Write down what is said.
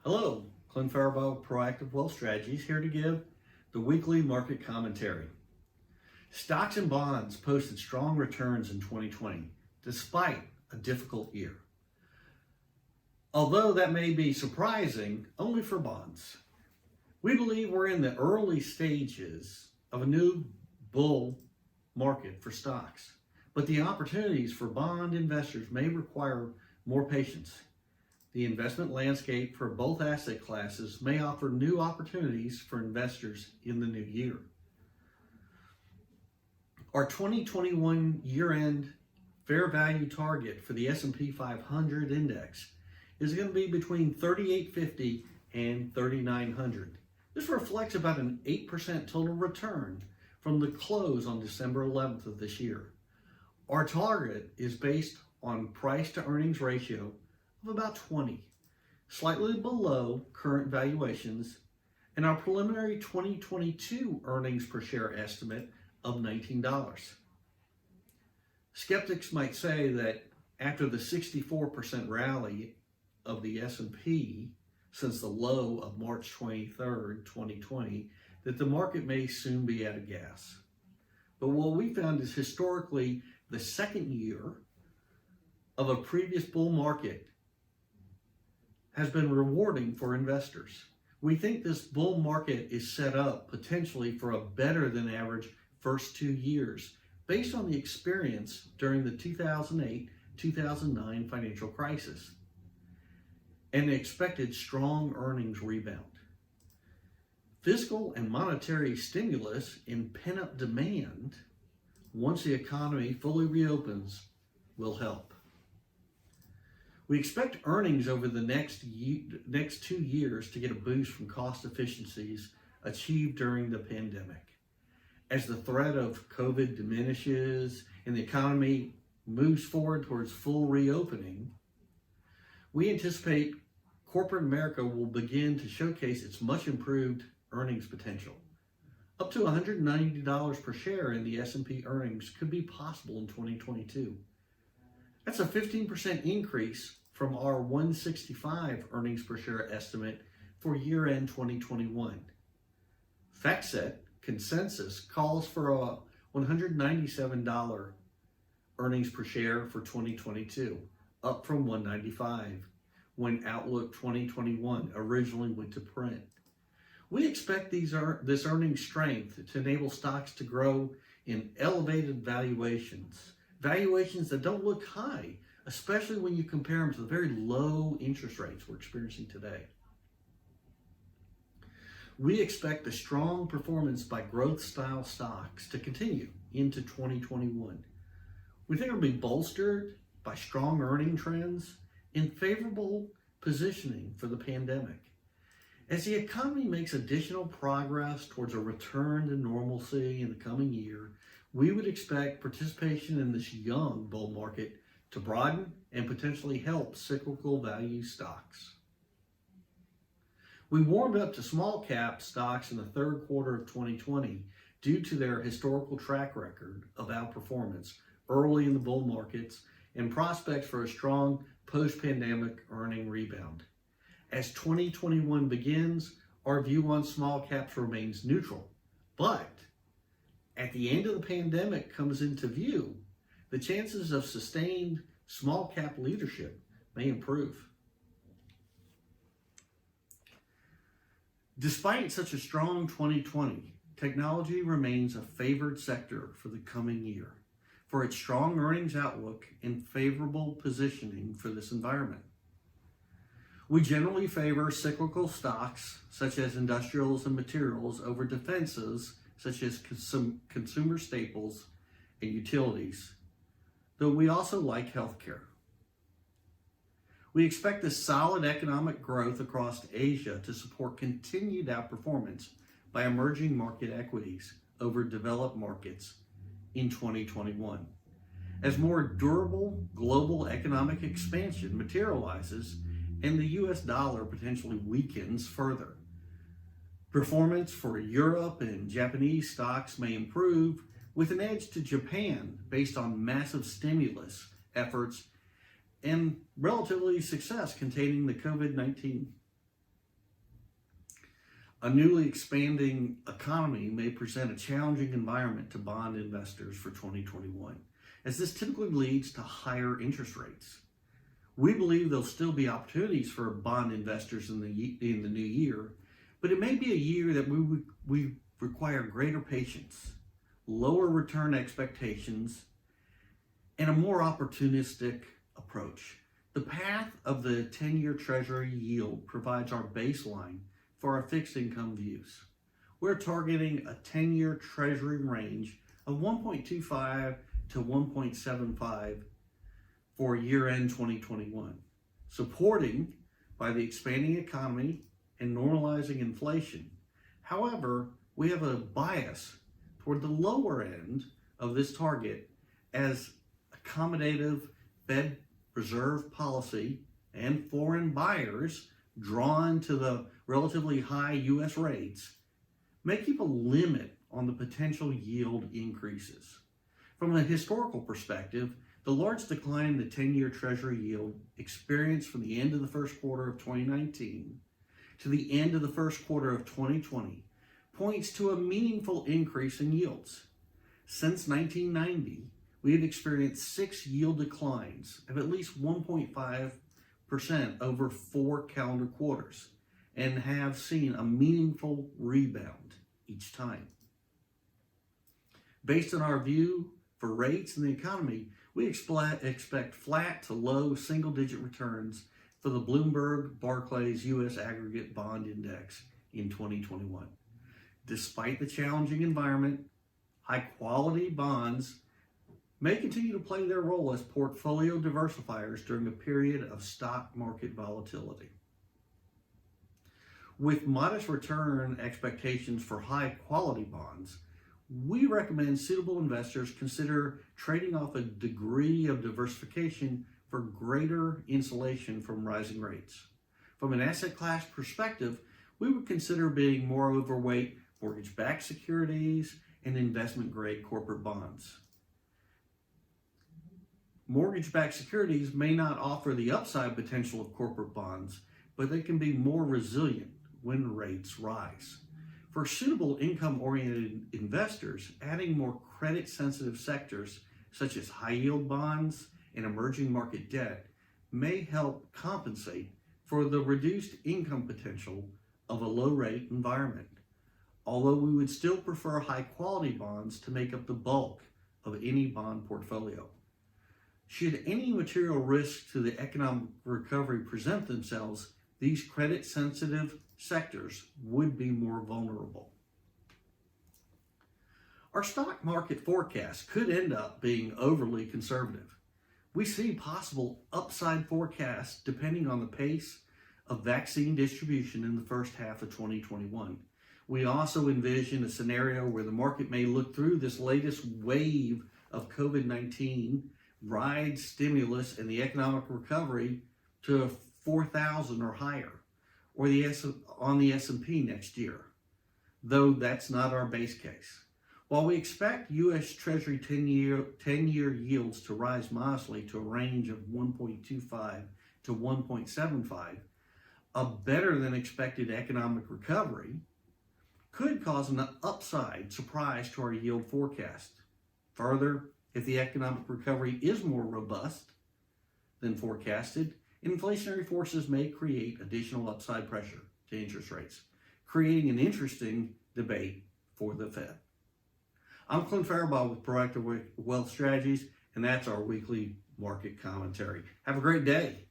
Hello, Clint Farabaugh, Proactive Wealth Strategies, here to give the weekly market commentary. Stocks and bonds posted strong returns in 2020, despite a difficult year. Although that may be surprising, only for bonds. We believe we're in the early stages of a new bull market for stocks, but the opportunities for bond investors may require more patience. The investment landscape for both asset classes may offer new opportunities for investors in the new year. Our 2021 year-end fair value target for the S&P 500 index is going to be between 3,850 and 3,900. This reflects about an 8% total return from the close on December 11th of this year. Our target is based on price to earnings ratio of about 20, slightly below current valuations, and our preliminary 2022 earnings per share estimate of $19. Skeptics might say that after the 64% rally of the S&P since the low of March 23rd, 2020, that the market may soon be out of gas. But what we found is historically the second year of a previous bull market has been rewarding for investors. We think this bull market is set up potentially for a better than average first 2 years based on the experience during the 2008-2009 financial crisis and the expected strong earnings rebound. Fiscal and monetary stimulus and pent-up demand, once the economy fully reopens, will help. We expect earnings over the next 2 years to get a boost from cost efficiencies achieved during the pandemic. As the threat of COVID diminishes and the economy moves forward towards full reopening, we anticipate corporate America will begin to showcase its much improved earnings potential. Up to $190 per share in the S&P earnings could be possible in 2022. That's a 15% increase from our 165 earnings per share estimate for year-end 2021. FactSet consensus calls for a $197 earnings per share for 2022, up from $195 when Outlook 2021 originally went to print. We expect this earnings strength to enable stocks to grow in elevated valuations that don't look high, especially when you compare them to the very low interest rates we're experiencing today. We expect the strong performance by growth-style stocks to continue into 2021. We think it'll be bolstered by strong earning trends and favorable positioning for the pandemic. As the economy makes additional progress towards a return to normalcy in the coming year, we would expect participation in this young bull market to broaden and potentially help cyclical value stocks. We warmed up to small cap stocks in the third quarter of 2020 due to their historical track record of outperformance early in the bull markets and prospects for a strong post-pandemic earning rebound. As 2021 begins, our view on small caps remains neutral, but at the end of the pandemic comes into view, the chances of sustained small cap leadership may improve. Despite such a strong 2020, technology remains a favored sector for the coming year for its strong earnings outlook and favorable positioning for this environment. We generally favor cyclical stocks such as industrials and materials over defenses such as consumer staples and utilities, though we also like healthcare. We expect this solid economic growth across Asia to support continued outperformance by emerging market equities over developed markets in 2021. As more durable global economic expansion materializes and the US dollar potentially weakens further. Performance for Europe and Japanese stocks may improve, with an edge to Japan based on massive stimulus efforts and relatively success containing the COVID-19 A newly expanding economy may present a challenging environment to bond investors for 2021, as this typically leads to higher interest rates. We believe there'll still be opportunities for bond investors in the new year, but it may be a year that we require greater patience, lower return expectations, and a more opportunistic approach. The path of the 10-year Treasury yield provides our baseline for our fixed income views. We're targeting a 10-year Treasury range of 1.25 to 1.75 for year-end 2021, supporting by the expanding economy and normalizing inflation. However, we have a bias toward the lower end of this target as accommodative Fed Reserve policy and foreign buyers drawn to the relatively high U.S. rates may keep a limit on the potential yield increases. From a historical perspective, the large decline in the 10-year Treasury yield experienced from the end of the first quarter of 2019 to the end of the first quarter of 2020 points to a meaningful increase in yields. Since 1990, we have experienced 6 yield declines of at least 1.5% over 4 calendar quarters and have seen a meaningful rebound each time. Based on our view for rates and the economy, we expect flat to low single-digit returns for the Bloomberg Barclays U.S. Aggregate Bond Index in 2021. Despite the challenging environment, high-quality bonds may continue to play their role as portfolio diversifiers during a period of stock market volatility. With modest return expectations for high-quality bonds, we recommend suitable investors consider trading off a degree of diversification for greater insulation from rising rates. From an asset class perspective, we would consider being more overweight mortgage-backed securities and investment-grade corporate bonds. Mortgage-backed securities may not offer the upside potential of corporate bonds, but they can be more resilient when rates rise. For suitable income-oriented investors, adding more credit-sensitive sectors such as high-yield bonds and emerging market debt may help compensate for the reduced income potential of a low-rate environment, although we would still prefer high-quality bonds to make up the bulk of any bond portfolio. Should any material risks to the economic recovery present themselves, these credit-sensitive sectors would be more vulnerable. Our stock market forecast could end up being overly conservative. We see possible upside forecasts depending on the pace of vaccine distribution in the first half of 2021. We also envision a scenario where the market may look through this latest wave of COVID-19, ride stimulus, and the economic recovery to 4,000 or higher, or on the S&P next year, though that's not our base case. While we expect U.S. Treasury 10-year yields to rise modestly to a range of 1.25 to 1.75, a better than expected economic recovery could cause an upside surprise to our yield forecast. Further, if the economic recovery is more robust than forecasted, inflationary forces may create additional upside pressure to interest rates, creating an interesting debate for the Fed. I'm Clint Farabaugh with Proactive Wealth Strategies, and that's our weekly market commentary. Have a great day.